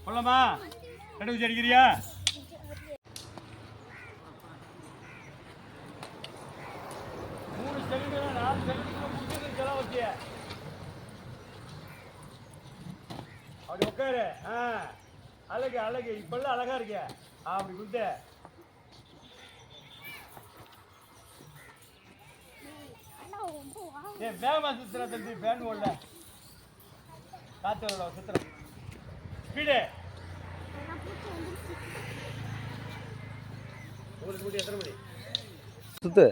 சொல்லமா ரெண்டு வச்சு அடிக்கிறியா? மூணு செகண்ட் 4 செகண்ட் முடிஞ்சது வச்சு அப்படி உட்காரு. அழகு அழகு இப்பெல்லாம் அழகா இருக்க. அப்படி குத்து. வேகமா சுத்துற தம்பி. ஃபேன் ஓடல காத்து வரல சுத்துற ஸ்பீடு. உங்களுக்கு முடி எத்தனை மணி சுத்து?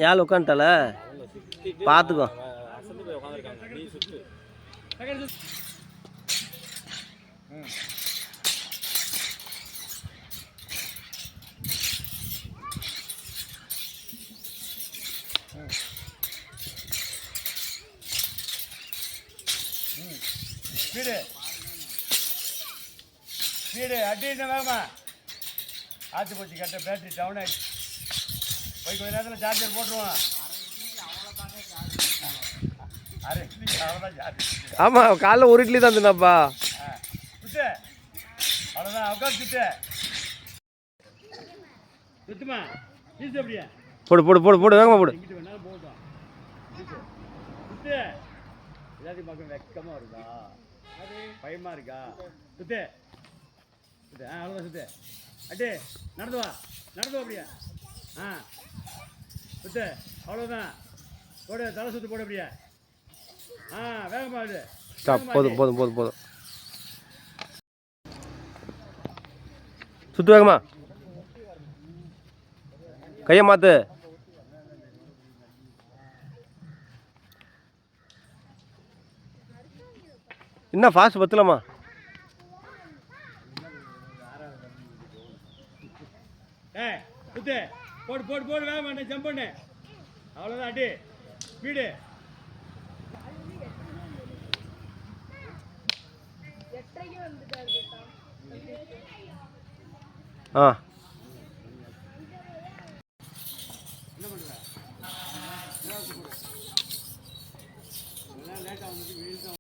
யாழ் உட்காந்துட்டால பார்த்துக்கோ. ஸ்பீடு ஸ்பீடு அடி என்ன வேகமா ஆச்சு போச்சு. கட்ட பேட்டரி டவுன் ஆயிடுச்சு. போய் கொஞ்ச நேரத்தில் சார்ஜர் போட்டுருவோம். ஆமாம் காலைல ஒரு இட்லி தான் தின்னாப்பா. சுத்து அவ்வளோதான். உட்காந்து சுத்து சுத்துமா வீசு. அப்படியே போடு போடு போடு போடு வேகமாக போடு. எங்கிட்ட வேணாலும் போட்டோம். சுத்து எல்லாத்தையும் பார்க்க வெக்கமாக இருக்கா? பயமா இருக்கா? சுத்து சுத்து. அவ்வளோதான் சுத்து. அட்டே நடந்து வா நடந்து வா. அப்படியா சுத்து. அவ்வளோதான். போடு தலை சுத்து போடு. அப்படியா வேகமா இது. போதும் போதும் போதும் போதும். சுத்து வேகமா. கையை மாத்து. என்ன ஃபாஸ்ட் பத்தலமா? சுத்து போடு போடு போடு. வேகமா ஜம்ப் பண்ணு. அவ்வளோதான். அடி ஸ்பீடு. ஆ